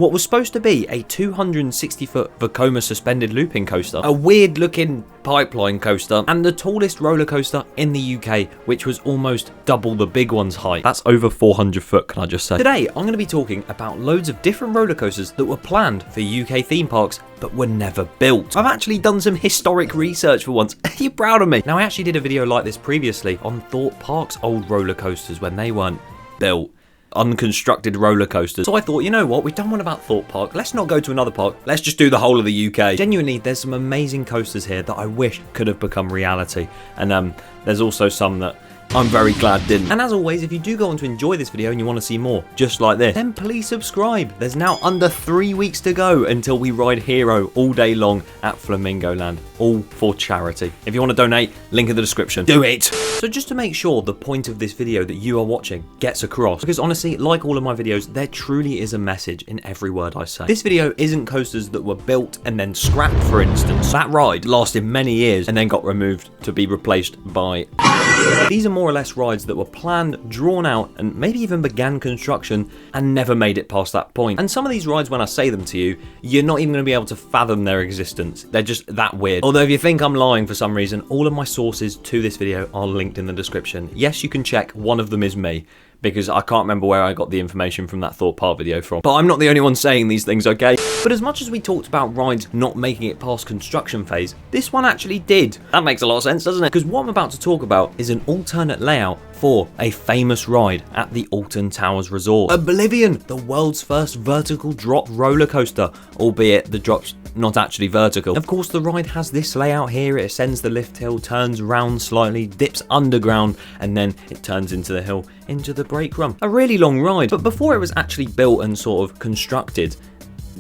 what was supposed to be a 260-foot Vekoma suspended looping coaster, a weird-looking pipeline coaster, and the tallest roller coaster in the UK, which was almost double the big one's height. That's over 400 foot, can I just say. Today, I'm going to be talking about loads of different roller coasters that were planned for UK theme parks, but were never built. I've actually done some historic research for once. Are you proud of me? Now, I actually did a video like this previously on Thorpe Park's old roller coasters when they weren't built. Unconstructed roller coasters. So I thought, you know what, we've done one about Thorpe Park, let's not go to another park, let's just do the whole of the UK. Genuinely, there's some amazing coasters here that I wish could have become reality, and there's also some that I'm very glad didn't. And as always, if you do go on to enjoy this video and you want to see more just like this, then please subscribe. There's now under 3 weeks to go until we ride Hero all day long at Flamingo Land, all for charity. If you want to donate, link in the description. Do it! So just to make sure the point of this video that you are watching gets across, because honestly, like all of my videos, there truly is a message in every word I say. This video isn't coasters that were built and then scrapped, for instance. That ride lasted many years and then got removed to be replaced by... These are more or less rides that were planned, drawn out, and maybe even began construction and never made it past that point. And some of these rides, when I say them to you, you're not even going to be able to fathom their existence. They're just that weird. Although if you think I'm lying for some reason, all of my sources to this video are linked in the description. Yes, you can check, one of them is me, because I can't remember where I got the information from that Thorpe Park video from. But I'm not the only one saying these things, okay? But as much as we talked about rides not making it past construction phase, this one actually did. That makes a lot of sense, doesn't it? Because what I'm about to talk about is an alternate layout for a famous ride at the Alton Towers resort. Oblivion, the world's first vertical drop roller coaster, albeit the drop's not actually vertical. Of course, the ride has this layout here. It ascends the lift hill, turns round slightly, dips underground, and then it turns into the hill, into the brake run. A really long ride, but before it was actually built and sort of constructed,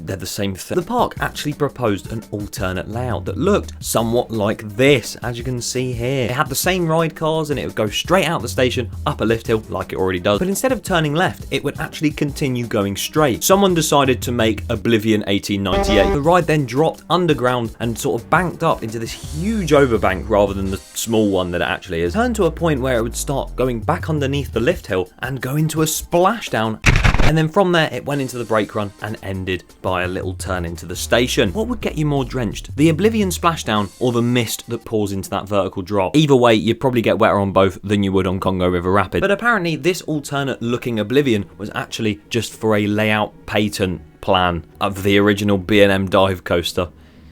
they're the same thing. The park actually proposed an alternate layout that looked somewhat like this, as you can see here. It had the same ride cars and it would go straight out the station, up a lift hill like it already does, but instead of turning left, it would actually continue going straight. Someone decided to make Oblivion 1898. The ride then dropped underground and sort of banked up into this huge overbank rather than the small one that it actually is. Turned to a point where it would start going back underneath the lift hill and go into a splashdown. And then from there, it went into the brake run and ended by a little turn into the station. What would get you more drenched? The Oblivion splashdown or the mist that pours into that vertical drop? Either way, you'd probably get wetter on both than you would on Congo River Rapid. But apparently, this alternate looking Oblivion was actually just for a layout patent plan of the original B&M dive coaster.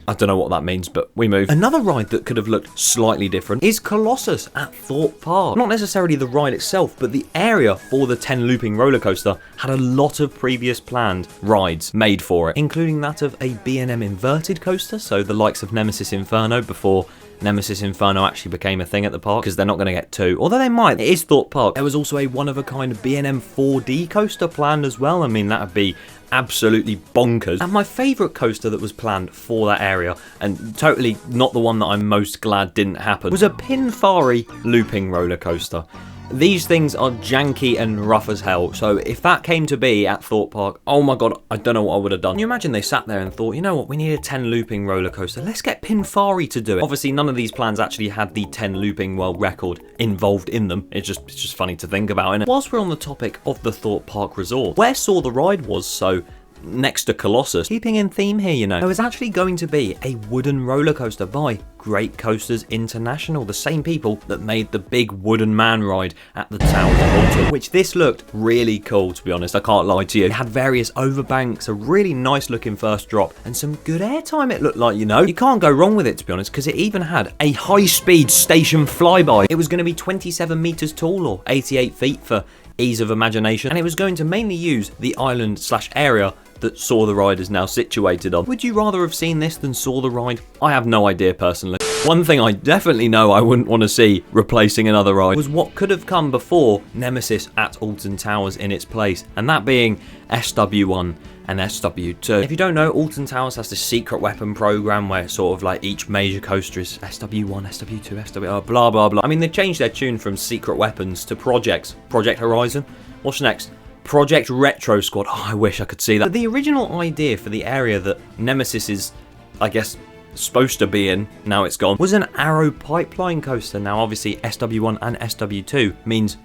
I don't know what that means, but we move. Another ride that could have looked slightly different is Colossus at Thorpe Park. Not necessarily the ride itself, but the area for the 10 looping roller coaster had a lot of previous planned rides made for it, including that of a B&M inverted coaster, so the likes of Nemesis Inferno before Nemesis Inferno actually became a thing at the park, because they're not going to get two, although they might. It is Thorpe Park. There was also a one-of-a-kind B&M 4D coaster planned as well. I mean, that would be absolutely bonkers. And my favourite coaster that was planned for that area, and totally not the one that I'm most glad didn't happen, was a Pinfari looping roller coaster. These things are janky and rough as hell, so if that came to be at Thorpe Park, oh my god, I don't know what I would have done. Can you imagine they sat there and thought, you know what, we need a 10 looping roller coaster, let's get Pinfari to do it. Obviously, none of these plans actually had the 10 looping world record involved in them. It's just funny to think about, innit? Whilst we're on the topic of the Thorpe Park resort, where Saw the Ride was, so next to Colossus, keeping in theme here, you know, there was actually going to be a wooden roller coaster by Great Coasters International, the same people that made the big wooden man ride at the Towers of Alton, which this looked really cool, to be honest, I can't lie to you. It had various overbanks, a really nice looking first drop, and some good airtime it looked like, you know. You can't go wrong with it, to be honest, because it even had a high-speed station flyby. It was going to be 27 meters tall, or 88 feet for ease of imagination, and it was going to mainly use the island/area that Saw the Ride is now situated on. Would you rather have seen this than Saw the Ride? I have no idea personally. One thing I definitely know I wouldn't want to see replacing another ride was what could have come before Nemesis at Alton Towers in its place, and that being SW1 and SW2. If you don't know, Alton Towers has this secret weapon program where it's sort of like each major coaster is SW1, SW2, SW, blah blah blah. I mean, they've changed their tune from secret weapons to projects. Project Horizon. What's next? Project Retro Squad. Oh, I wish I could see that. But the original idea for the area that Nemesis is, I guess, supposed to be in, now it's gone, was an Arrow pipeline coaster. Now, obviously, SW1 and SW2 means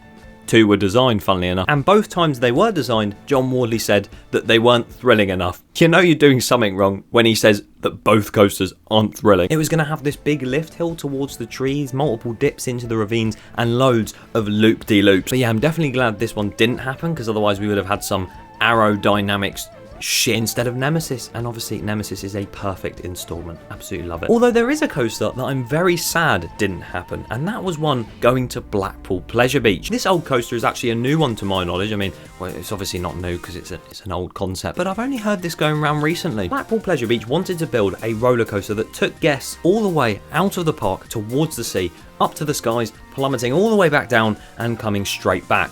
two were designed, funnily enough. And both times they were designed, John Wardley said that they weren't thrilling enough. You know you're doing something wrong when he says that both coasters aren't thrilling. It was going to have this big lift hill towards the trees, multiple dips into the ravines, and loads of loop-de-loops. But yeah, I'm definitely glad this one didn't happen, because otherwise we would have had some aerodynamics shit instead of Nemesis. And obviously Nemesis is a perfect installment. Absolutely love it. Although there is a coaster that I'm very sad didn't happen, and that was one going to Blackpool Pleasure Beach. This old coaster is actually a new one to my knowledge. I mean, well, it's obviously not new because it's an old concept, but I've only heard this going around recently. Blackpool Pleasure Beach wanted to build a roller coaster that took guests all the way out of the park towards the sea, up to the skies, plummeting all the way back down and coming straight back.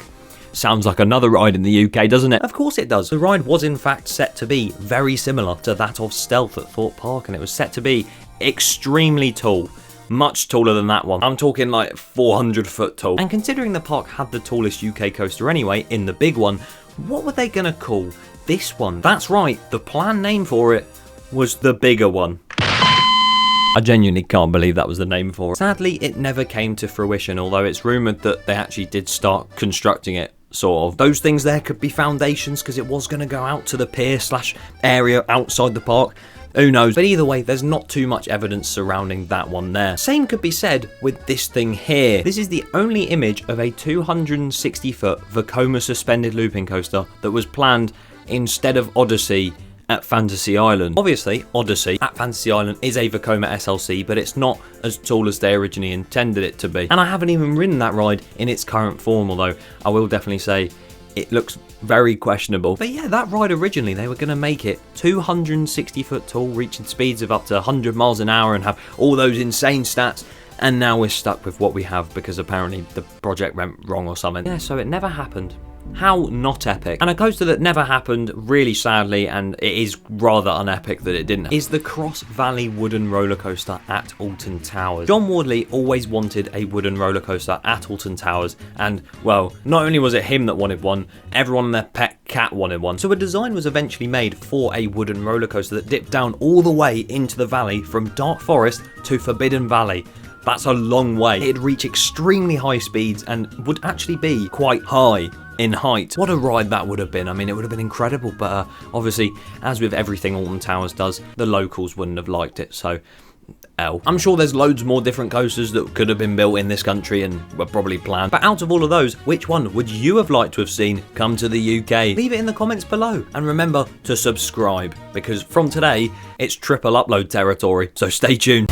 Sounds like another ride in the UK, doesn't it? Of course it does. The ride was in fact set to be very similar to that of Stealth at Thorpe Park, and it was set to be extremely tall. Much taller than that one. I'm talking like 400 foot tall. And considering the park had the tallest UK coaster anyway, in the big one, what were they gonna call this one? That's right, the planned name for it was the bigger one. I genuinely can't believe that was the name for it. Sadly, it never came to fruition, although it's rumoured that they actually did start constructing it. Sort of. Those things there could be foundations, because it was going to go out to the pier / area outside the park. Who knows? But either way, there's not too much evidence surrounding that one there. Same could be said with this thing here. This is the only image of a 260-foot Vekoma suspended looping coaster that was planned instead of Odyssey at Fantasy Island. Obviously, Odyssey at Fantasy Island is a Vekoma SLC, but it's not as tall as they originally intended it to be. And I haven't even ridden that ride in its current form, although I will definitely say it looks very questionable. But yeah, that ride originally, they were going to make it 260 foot tall, reaching speeds of up to 100 miles an hour and have all those insane stats. And now we're stuck with what we have because apparently the project went wrong or something. Yeah, so it never happened. How not epic. And a coaster that never happened, really sadly, and it is rather unepic that it didn't, is the Cross Valley wooden roller coaster at Alton Towers. John Wardley always wanted a wooden roller coaster at Alton Towers, and well, not only was it him that wanted one, everyone and their pet cat wanted one. So a design was eventually made for a wooden roller coaster that dipped down all the way into the valley from Dark Forest to Forbidden Valley. That's a long way. It'd reach extremely high speeds and would actually be quite high in height. What a ride that would have been. I mean, it would have been incredible, but obviously, as with everything Alton Towers does, the locals wouldn't have liked it, so L. I'm sure there's loads more different coasters that could have been built in this country and were probably planned, but out of all of those, which one would you have liked to have seen come to the UK? Leave it in the comments below, and remember to subscribe, because from today, it's triple upload territory, so stay tuned.